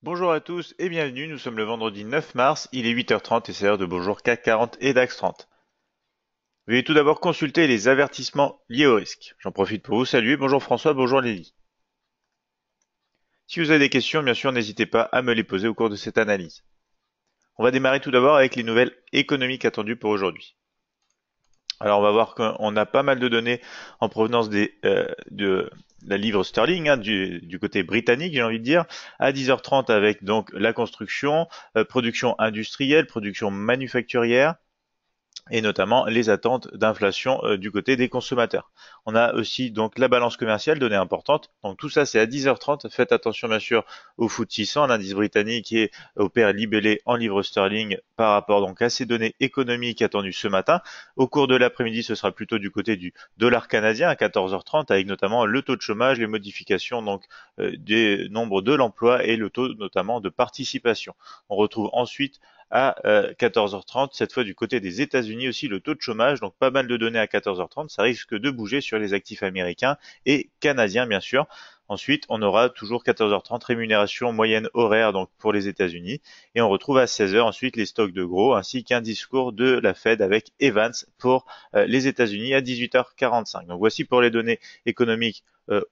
Bonjour à tous et bienvenue, nous sommes le vendredi 9 mars, il est 8h30 et c'est l'heure de Bonjour CAC 40 et DAX 30. Veuillez tout d'abord consulter les avertissements liés au risque. J'en profite pour vous saluer, bonjour François, bonjour Lily. Si vous avez des questions, bien sûr, n'hésitez pas à me les poser au cours de cette analyse. On va démarrer tout d'abord avec les nouvelles économiques attendues pour aujourd'hui. Alors on va voir qu'on a pas mal de données en provenance de la livre sterling, du côté britannique, j'ai envie de dire, à 10h30 avec donc la construction, production industrielle, production manufacturière, et notamment les attentes d'inflation du côté des consommateurs. On a aussi donc la balance commerciale, donnée importante. Donc tout ça c'est à 10h30. Faites attention bien sûr au FTSE 600, l'indice britannique qui est opère libellé en livres sterling par rapport donc à ces données économiques attendues ce matin. Au cours de l'après-midi, ce sera plutôt du côté du dollar canadien à 14h30 avec notamment le taux de chômage, les modifications donc des nombres de l'emploi et le taux notamment de participation. On retrouve ensuite à 14h30, cette fois du côté des États-Unis aussi le taux de chômage, donc pas mal de données à 14h30, ça risque de bouger sur les actifs américains et canadiens bien sûr. Ensuite, on aura toujours 14h30 rémunération moyenne horaire donc pour les États-Unis et on retrouve à 16h ensuite les stocks de gros ainsi qu'un discours de la Fed avec Evans pour les États-Unis à 18h45. Donc voici pour les données économiques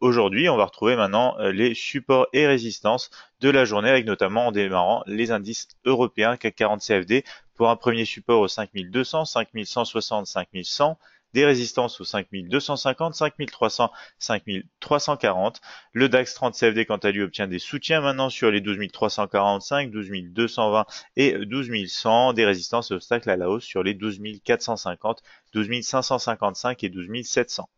aujourd'hui. On va retrouver maintenant les supports et résistances de la journée avec notamment en démarrant les indices européens CAC 40 CFD pour un premier support aux 5200, 5160, 5100, des résistances aux 5250, 5300, 5340. Le DAX 30 CFD quant à lui obtient des soutiens maintenant sur les 12345, 12220 et 12100, des résistances et obstacles à la hausse sur les 12450, 12555 et 12700.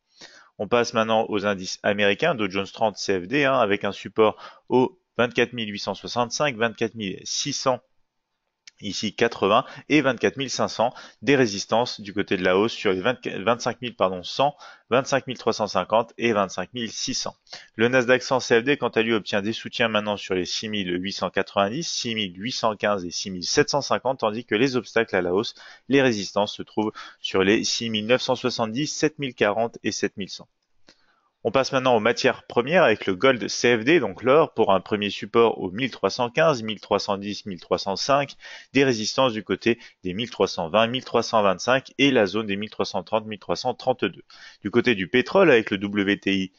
On passe maintenant aux indices américains, Dow Jones 30 CFD, avec un support au 24 865, 24 600 ici 80 et 24 500, des résistances du côté de la hausse sur les 25 100, 25 350 et 25 600. Le Nasdaq 100 CFD quant à lui obtient des soutiens maintenant sur les 6 890, 6 815 et 6 750, tandis que les obstacles à la hausse, les résistances se trouvent sur les 6 970, 7 040 et 7 100. On passe maintenant aux matières premières avec le Gold CFD, donc l'or, pour un premier support aux 1315, 1310, 1305, des résistances du côté des 1320, 1325 et la zone des 1330, 1332. Du côté du pétrole avec le WTI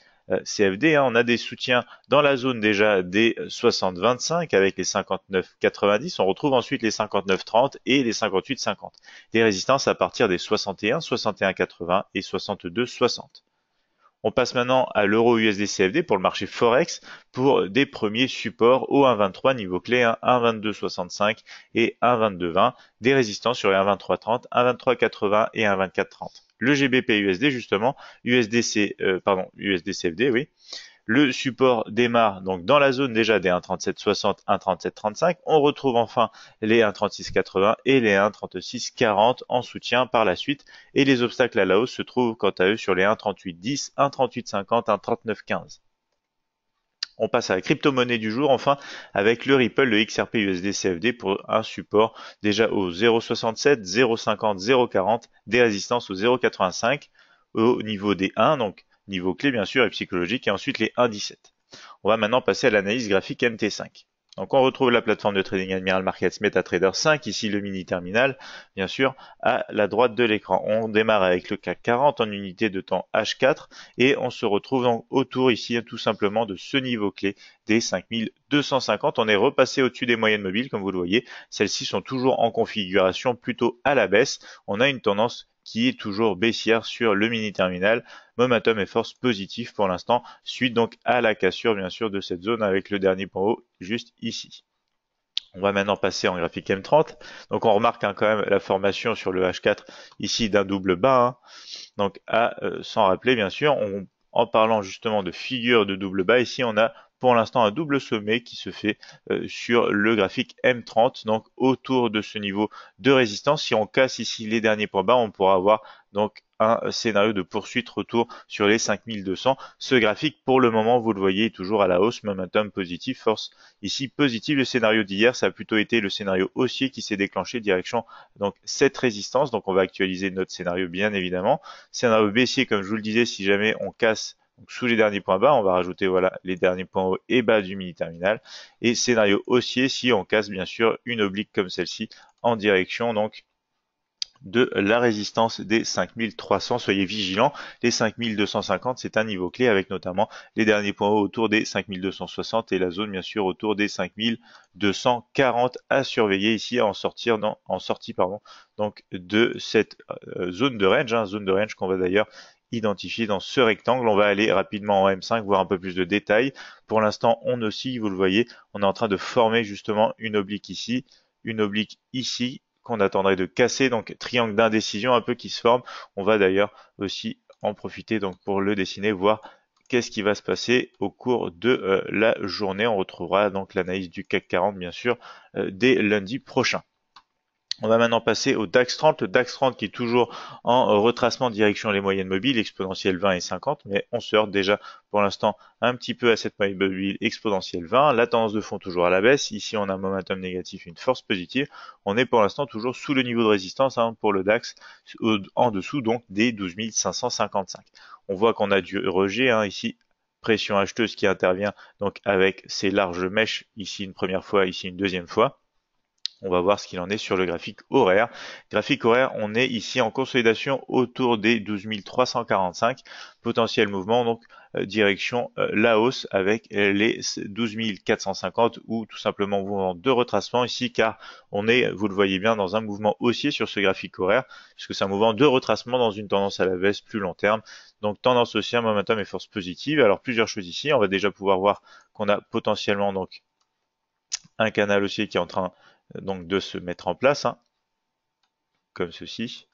CFD, on a des soutiens dans la zone déjà des 60-25 avec les 59-90. On retrouve ensuite les 59-30 et les 58-50. Des résistances à partir des 61, 61-80 et 62-60. On passe maintenant à l'euro USD CFD pour le marché Forex pour des premiers supports au 1,23 niveau clé, 1,2265 et 1,2220, des résistances sur les 1,2330, 1,2380 et 1,2430. Le GBP USD justement, USD CFD, oui, le support démarre donc dans la zone déjà des 1,3760, 1,3735. On retrouve enfin les 1,3680 et les 1,3640 en soutien par la suite. Et les obstacles à la hausse se trouvent quant à eux sur les 1,3810, 1,3850, 1,3915. On passe à la crypto-monnaie du jour, enfin, avec le Ripple, le XRP USD CFD pour un support déjà au 0,67, 0,50, 0,40, des résistances au 0,85, au niveau des 1, donc niveau clé bien sûr et psychologique, et ensuite les 1,17. On va maintenant passer à l'analyse graphique MT5. Donc on retrouve la plateforme de trading Admiral Markets MetaTrader 5, ici le mini terminal, bien sûr, à la droite de l'écran. On démarre avec le CAC 40 en unité de temps H4 et on se retrouve donc autour ici tout simplement de ce niveau clé des 5250. On est repassé au-dessus des moyennes mobiles, comme vous le voyez. Celles-ci sont toujours en configuration plutôt à la baisse. On a une tendance qui est toujours baissière sur le mini terminal. Momentum et force positif pour l'instant, suite donc à la cassure bien sûr de cette zone avec le dernier point haut juste ici. On va maintenant passer en graphique M30. Donc on remarque quand même la formation sur le H4 ici d'un double bas. Donc s'en rappeler bien sûr, en parlant justement de figure de double bas, ici on a pour l'instant un double sommet qui se fait sur le graphique M30, donc autour de ce niveau de résistance. Si on casse ici les derniers points bas, on pourra avoir donc un scénario de poursuite retour sur les 5200. Ce graphique, pour le moment, vous le voyez, est toujours à la hausse, momentum positif, force ici positive. Le scénario d'hier, ça a plutôt été le scénario haussier qui s'est déclenché direction donc cette résistance. Donc on va actualiser notre scénario bien évidemment. Scénario baissier, comme je vous le disais, si jamais on casse Donc sous les derniers points bas, on va rajouter voilà les derniers points hauts et bas du mini terminal. Et scénario haussier si on casse bien sûr une oblique comme celle-ci en direction donc de la résistance des 5300. Soyez vigilants, les 5250 c'est un niveau clé avec notamment les derniers points hauts autour des 5260 et la zone bien sûr autour des 5240 à surveiller ici en sortie donc de cette zone de range qu'on va d'ailleurs identifier dans ce rectangle. On va aller rapidement en M5 voir un peu plus de détails. Pour l'instant on oscille, vous le voyez, on est en train de former justement une oblique ici, une oblique ici qu'on attendrait de casser, donc triangle d'indécision un peu qui se forme. On va d'ailleurs aussi en profiter donc pour le dessiner, voir qu'est-ce qui va se passer au cours de la journée. On retrouvera donc l'analyse du CAC 40 bien sûr dès lundi prochain. On va maintenant passer au DAX 30, le DAX 30 qui est toujours en retracement direction les moyennes mobiles, exponentielle 20 et 50, mais on se heurte déjà pour l'instant un petit peu à cette moyenne mobile exponentielle 20. La tendance de fond toujours à la baisse. Ici, on a un momentum négatif, une force positive. On est pour l'instant toujours sous le niveau de résistance pour le DAX, en dessous donc des 12 555. On voit qu'on a du rejet ici, pression acheteuse qui intervient donc avec ces larges mèches, ici une première fois, ici une deuxième fois. On va voir ce qu'il en est sur le graphique horaire. Graphique horaire, on est ici en consolidation autour des 12 345. Potentiel mouvement, donc direction la hausse avec les 12 450 ou tout simplement mouvement de retracement ici car on est, vous le voyez bien, dans un mouvement haussier sur ce graphique horaire puisque c'est un mouvement de retracement dans une tendance à la baisse plus long terme. Donc tendance haussière, momentum et force positive. Alors plusieurs choses ici. On va déjà pouvoir voir qu'on a potentiellement donc un canal haussier qui est en train donc de se mettre en place, comme ceci.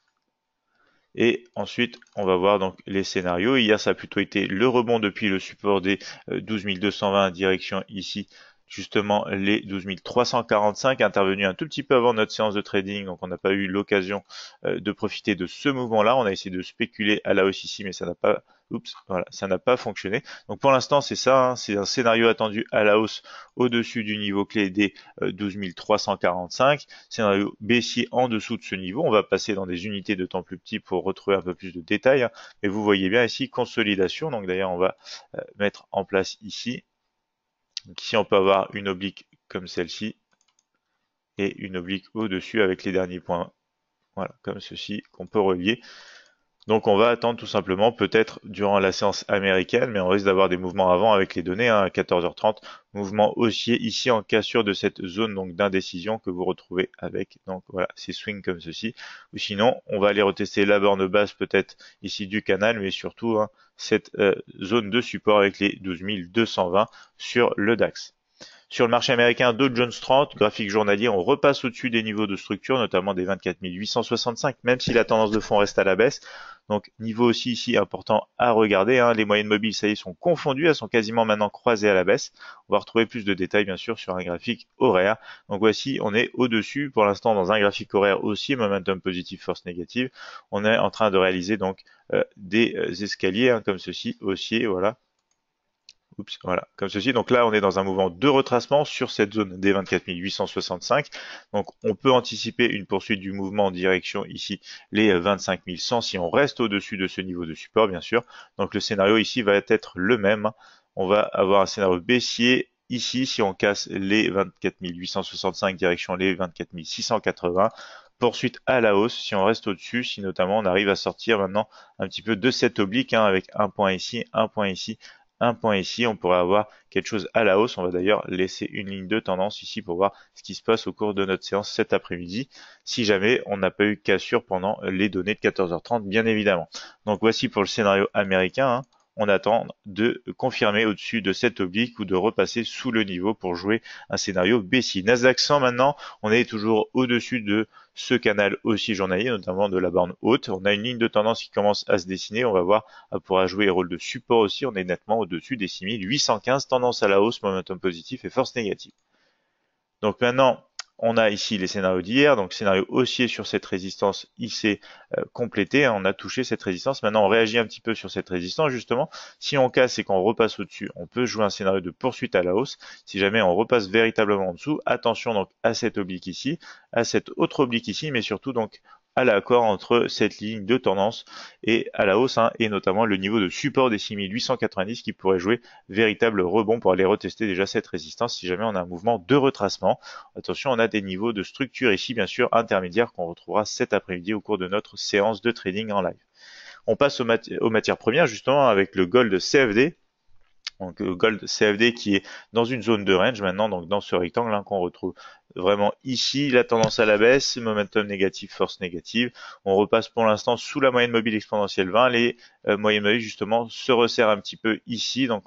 Et ensuite, on va voir donc les scénarios. Hier, ça a plutôt été le rebond depuis le support des 12 220 direction ici, justement les 12 345 intervenu un tout petit peu avant notre séance de trading, donc on n'a pas eu l'occasion de profiter de ce mouvement-là. On a essayé de spéculer à la hausse ici, mais ça n'a pas fonctionné. Donc pour l'instant, c'est ça, c'est un scénario attendu à la hausse au-dessus du niveau clé des 12 345. Scénario baissier en dessous de ce niveau. On va passer dans des unités de temps plus petits pour retrouver un peu plus de détails. Mais vous voyez bien ici, consolidation. Donc d'ailleurs, on va mettre en place ici. Donc ici, on peut avoir une oblique comme celle-ci et une oblique au-dessus avec les derniers points, voilà, comme ceci, qu'on peut relier. Donc on va attendre tout simplement peut-être durant la séance américaine, mais on risque d'avoir des mouvements avant avec les données à 14h30, mouvement haussier ici en cassure de cette zone donc d'indécision que vous retrouvez avec donc voilà ces swings comme ceci. Ou sinon on va aller retester la borne basse peut-être ici du canal, mais surtout cette zone de support avec les 12 220 sur le DAX. Sur le marché américain, Dow Jones 30, graphique journalier, on repasse au-dessus des niveaux de structure, notamment des 24 865, même si la tendance de fond reste à la baisse. Donc niveau aussi ici important à regarder. Les moyennes mobiles, ça y est, sont confondues, elles sont quasiment maintenant croisées à la baisse. On va retrouver plus de détails bien sûr sur un graphique horaire. Donc voici, on est au-dessus pour l'instant dans un graphique horaire aussi, momentum positif, force négative. On est en train de réaliser donc des escaliers comme ceci, haussier, voilà. Oups, voilà, comme ceci. Donc là, on est dans un mouvement de retracement sur cette zone des 24 865. Donc on peut anticiper une poursuite du mouvement en direction ici les 25 100 si on reste au-dessus de ce niveau de support, bien sûr. Donc le scénario ici va être le même. On va avoir un scénario baissier ici si on casse les 24 865 direction les 24 680. Poursuite à la hausse si on reste au-dessus, si notamment on arrive à sortir maintenant un petit peu de cette oblique avec un point ici, un point ici, un point ici, on pourrait avoir quelque chose à la hausse. On va d'ailleurs laisser une ligne de tendance ici pour voir ce qui se passe au cours de notre séance cet après-midi, si jamais on n'a pas eu cassure pendant les données de 14h30, bien évidemment. Donc voici pour le scénario américain. On attend de confirmer au-dessus de cette oblique ou de repasser sous le niveau pour jouer un scénario baissier. Nasdaq 100 maintenant, on est toujours au-dessus de ce canal aussi journalier, notamment de la borne haute. On a une ligne de tendance qui commence à se dessiner. On va voir, elle pourra jouer rôle de support aussi. On est nettement au-dessus des 6815, tendance à la hausse, momentum positif et force négative. Donc maintenant, on a ici les scénarios d'hier, donc scénario haussier sur cette résistance, il s'est complété, on a touché cette résistance. Maintenant, on réagit un petit peu sur cette résistance, justement. Si on casse et qu'on repasse au-dessus, on peut jouer un scénario de poursuite à la hausse. Si jamais on repasse véritablement en dessous, attention donc à cette oblique ici, à cette autre oblique ici, mais surtout donc à l'accord entre cette ligne de tendance et à la hausse, hein, et notamment le niveau de support des 6890 qui pourrait jouer véritable rebond pour aller retester déjà cette résistance si jamais on a un mouvement de retracement. Attention, on a des niveaux de structure ici, bien sûr, intermédiaires qu'on retrouvera cet après-midi au cours de notre séance de trading en live. On passe aux matières premières, justement, avec le gold CFD. Donc gold CFD qui est dans une zone de range maintenant, donc dans ce rectangle hein, qu'on retrouve vraiment ici, la tendance à la baisse, momentum négatif, force négative. On repasse pour l'instant sous la moyenne mobile exponentielle 20. Les moyennes mobiles justement se resserrent un petit peu ici, donc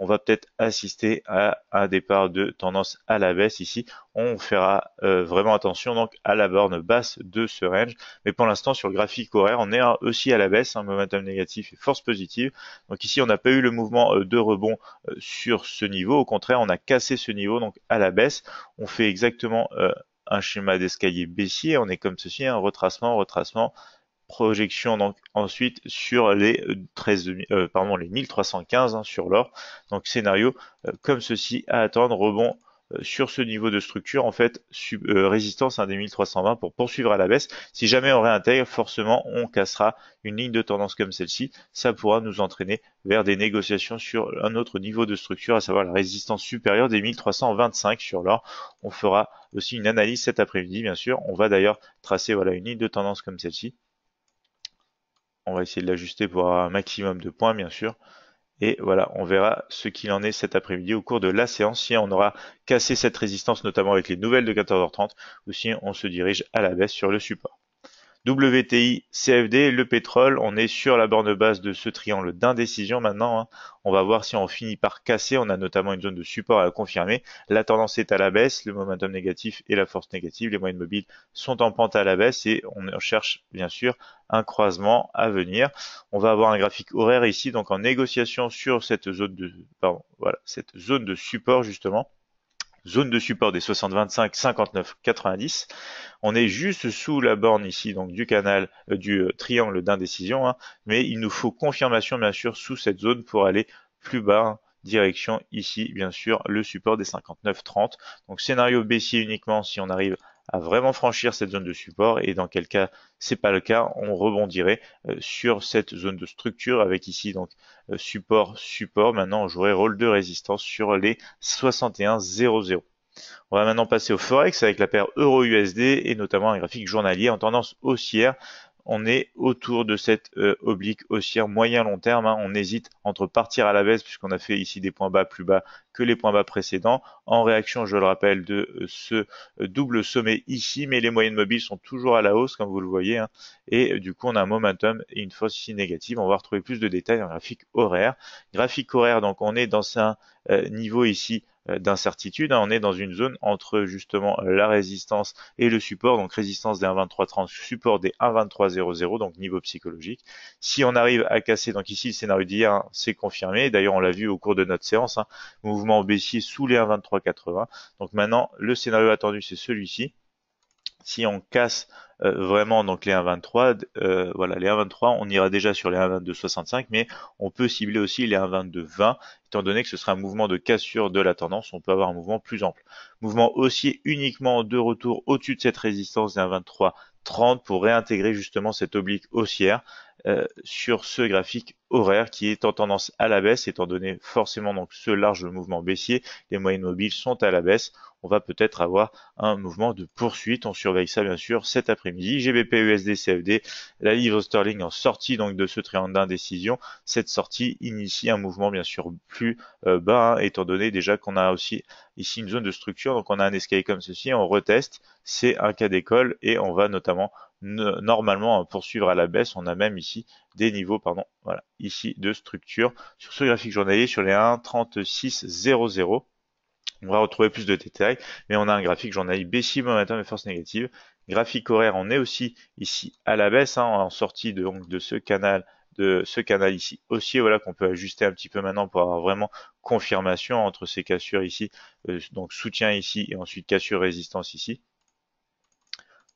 on va peut-être assister à un départ de tendance à la baisse ici. On fera vraiment attention donc à la borne basse de ce range. Mais pour l'instant, sur le graphique horaire, on est aussi à la baisse, un momentum négatif et force positive. Donc ici, on n'a pas eu le mouvement de rebond sur ce niveau. Au contraire, on a cassé ce niveau donc à la baisse. On fait exactement un schéma d'escalier baissier. On est comme ceci, un retracement, retracement, projection donc ensuite sur les les 1315 hein, sur l'or. Donc scénario comme ceci à attendre, rebond sur ce niveau de structure, en fait résistance à des 1320 pour poursuivre à la baisse. Si jamais on réintègre, forcément on cassera une ligne de tendance comme celle-ci. Ça pourra nous entraîner vers des négociations sur un autre niveau de structure, à savoir la résistance supérieure des 1325 sur l'or. On fera aussi une analyse cet après-midi, bien sûr. On va d'ailleurs tracer voilà une ligne de tendance comme celle-ci. On va essayer de l'ajuster pour avoir un maximum de points, bien sûr. Et voilà, on verra ce qu'il en est cet après-midi au cours de la séance, si on aura cassé cette résistance, notamment avec les nouvelles de 14h30, ou si on se dirige à la baisse sur le support. WTI, CFD, le pétrole, on est sur la borne basse de ce triangle d'indécision maintenant. Hein. On va voir si on finit par casser. On a notamment une zone de support à confirmer. La tendance est à la baisse, le momentum négatif et la force négative. Les moyennes mobiles sont en pente à la baisse et on cherche bien sûr un croisement à venir. On va avoir un graphique horaire ici, donc en négociation sur cette zone cette zone de support justement. Zone de support des 60, 25, 59, 90. On est juste sous la borne ici donc du canal du triangle d'indécision, hein, mais il nous faut confirmation bien sûr sous cette zone pour aller plus bas. Hein, direction ici bien sûr le support des 59-30. Donc scénario baissier uniquement si on arrive à vraiment franchir cette zone de support, et dans quel cas c'est pas le cas, on rebondirait sur cette zone de structure avec ici donc support. Maintenant on jouerait rôle de résistance sur les 61,00. On va maintenant passer au Forex avec la paire Euro-USD et notamment un graphique journalier en tendance haussière. On est autour de cette oblique haussière moyen-long terme. Hein. On hésite entre partir à la baisse puisqu'on a fait ici des points bas plus bas que les points bas précédents. En réaction, je le rappelle, de ce double sommet ici, mais les moyennes mobiles sont toujours à la hausse comme vous le voyez. Hein. Et du coup, on a un momentum et une force ici négative. On va retrouver plus de détails en graphique horaire. Graphique horaire, donc on est dans un niveau ici d'incertitude. Hein. On est dans une zone entre justement la résistance et le support, donc résistance des 1,2330, support des 1,2300, donc niveau psychologique. Si on arrive à casser, donc ici le scénario d'hier, hein, c'est confirmé, d'ailleurs on l'a vu au cours de notre séance, hein, mouvement baissier sous les 1,2380. Donc maintenant le scénario attendu c'est celui-ci. Si on casse vraiment donc les 1,23, voilà les 1,23, on ira déjà sur les 1,2265, mais on peut cibler aussi les 1,2220, étant donné que ce sera un mouvement de cassure de la tendance, on peut avoir un mouvement plus ample. Mouvement haussier uniquement de retour au-dessus de cette résistance des 1,2330 pour réintégrer justement cette oblique haussière sur ce graphique horaire qui est en tendance à la baisse, étant donné forcément donc ce large mouvement baissier, les moyennes mobiles sont à la baisse. On va peut-être avoir un mouvement de poursuite. On surveille ça bien sûr cet après-midi. GBP, USD, CFD, la livre sterling en sortie donc de ce triangle d'indécision. Cette sortie initie un mouvement bien sûr plus bas, hein, étant donné déjà qu'on a aussi ici une zone de structure. Donc on a un escalier comme ceci, on reteste, c'est un cas d'école et on va notamment normalement poursuivre à la baisse. On a même ici des niveaux, voilà, ici de structure sur ce graphique journalier sur les 1,3600. On va retrouver plus de détails, mais on a un graphique journalier baissier, momentum et force négative. Graphique horaire, on est aussi ici à la baisse, hein, en sortie de ce canal ici haussier, voilà qu'on peut ajuster un petit peu maintenant pour avoir vraiment confirmation entre ces cassures ici, donc soutien ici et ensuite cassure résistance ici.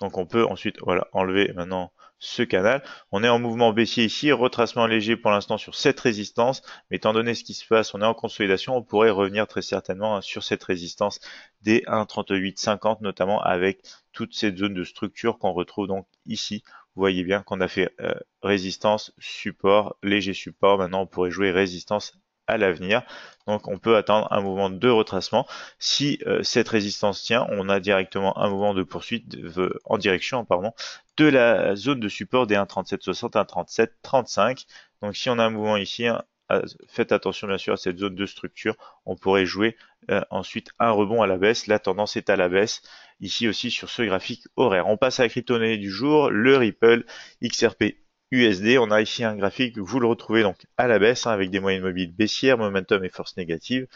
Donc on peut ensuite voilà enlever maintenant ce canal. On est en mouvement baissier ici, retracement léger pour l'instant sur cette résistance, mais étant donné ce qui se passe, on est en consolidation, on pourrait revenir très certainement sur cette résistance des 1,3850 notamment avec toute cette zone de structure qu'on retrouve donc ici. Vous voyez bien qu'on a fait résistance, support, léger support, maintenant on pourrait jouer résistance à l'avenir. Donc on peut attendre un mouvement de retracement. Si cette résistance tient, on a directement un mouvement de poursuite en direction de la zone de support des 1,3760, 1,3735. Donc si on a un mouvement ici, faites attention bien sûr à cette zone de structure. On pourrait jouer ensuite un rebond à la baisse. La tendance est à la baisse ici aussi sur ce graphique horaire. On passe à la crypto-monnaie du jour, le Ripple XRP USD. On a ici un graphique, vous le retrouvez donc à la baisse avec des moyennes mobiles baissières, momentum et force négative.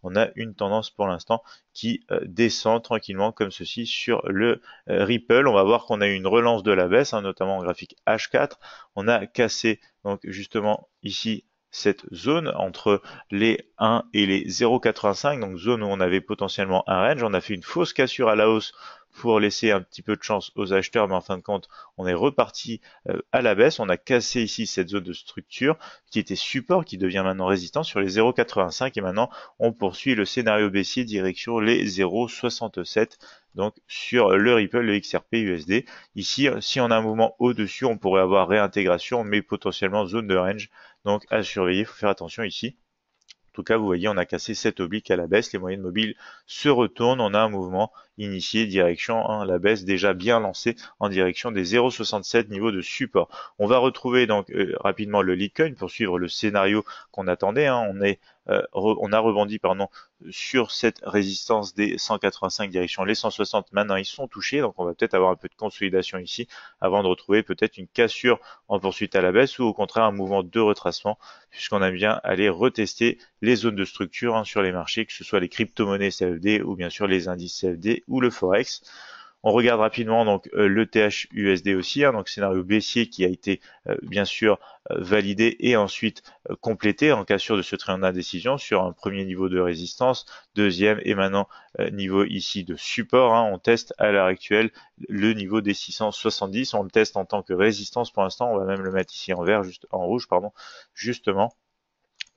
On a une tendance pour l'instant qui descend tranquillement comme ceci sur le Ripple. On va voir qu'on a eu une relance de la baisse, notamment en graphique H4. On a cassé donc justement ici cette zone entre les 1 et les 0,85, donc zone où on avait potentiellement un range. On a fait une fausse cassure à la hausse pour laisser un petit peu de chance aux acheteurs, mais en fin de compte, on est reparti à la baisse. On a cassé ici cette zone de structure qui était support, qui devient maintenant résistance sur les 0,85 et maintenant on poursuit le scénario baissier direction les 0,67. Donc sur le Ripple, le XRP USD. Ici, si on a un mouvement au-dessus, on pourrait avoir réintégration, mais potentiellement zone de range. Donc à surveiller, il faut faire attention ici. En tout cas, vous voyez, on a cassé cette oblique à la baisse. Les moyennes mobiles se retournent. On a un mouvement initié direction la baisse déjà bien lancée en direction des 0,67 niveaux de support. On va retrouver donc rapidement le Litecoin pour suivre le scénario qu'on attendait. On a rebondi sur cette résistance des 185 direction les 160. Maintenant, ils sont touchés, donc on va peut-être avoir un peu de consolidation ici avant de retrouver peut-être une cassure en poursuite à la baisse ou au contraire un mouvement de retracement puisqu'on aime bien aller retester les zones de structure sur les marchés, que ce soit les crypto-monnaies CFD ou bien sûr les indices CFD ou le Forex. On regarde rapidement donc le TH-USD aussi, donc scénario baissier qui a été bien sûr validé et ensuite complété en cassure de ce triangle d'indécision sur un premier niveau de résistance, deuxième et maintenant niveau ici de support. On teste à l'heure actuelle le niveau des 670, on le teste en tant que résistance pour l'instant, on va même le mettre ici en vert, en rouge justement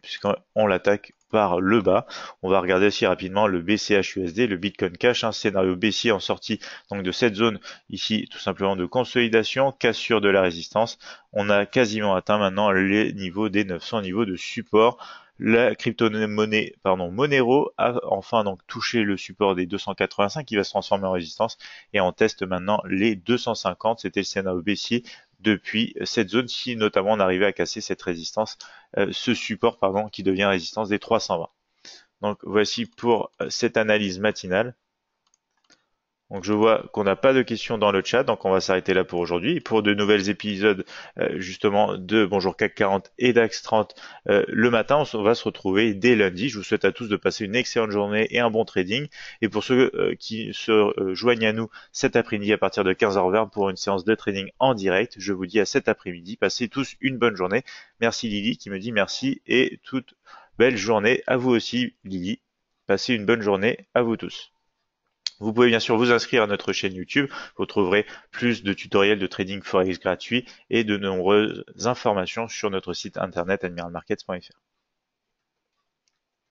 puisqu'on l'attaque par le bas. On va regarder aussi rapidement le BCH-USD, le Bitcoin Cash, un scénario baissier en sortie donc de cette zone ici tout simplement de consolidation, cassure de la résistance. On a quasiment atteint maintenant les niveaux des 900 niveaux de support. La crypto-monnaie, Monero a enfin donc touché le support des 285 qui va se transformer en résistance et on teste maintenant les 250. C'était le scénario baissier depuis cette zone si notamment on arrivait à casser cette résistance, ce support qui devient résistance des 320. Donc voici pour cette analyse matinale. Donc je vois qu'on n'a pas de questions dans le chat, donc on va s'arrêter là pour aujourd'hui. Pour de nouvelles épisodes justement de Bonjour CAC 40 et DAX 30 le matin, on va se retrouver dès lundi. Je vous souhaite à tous de passer une excellente journée et un bon trading. Et pour ceux qui se joignent à nous cet après-midi à partir de 15h20 pour une séance de trading en direct, je vous dis à cet après-midi. Passez tous une bonne journée. Merci Lily qui me dit merci et toute belle journée à vous aussi Lily. Passez une bonne journée à vous tous. Vous pouvez bien sûr vous inscrire à notre chaîne YouTube, vous trouverez plus de tutoriels de trading forex gratuits et de nombreuses informations sur notre site internet admiralmarkets.fr.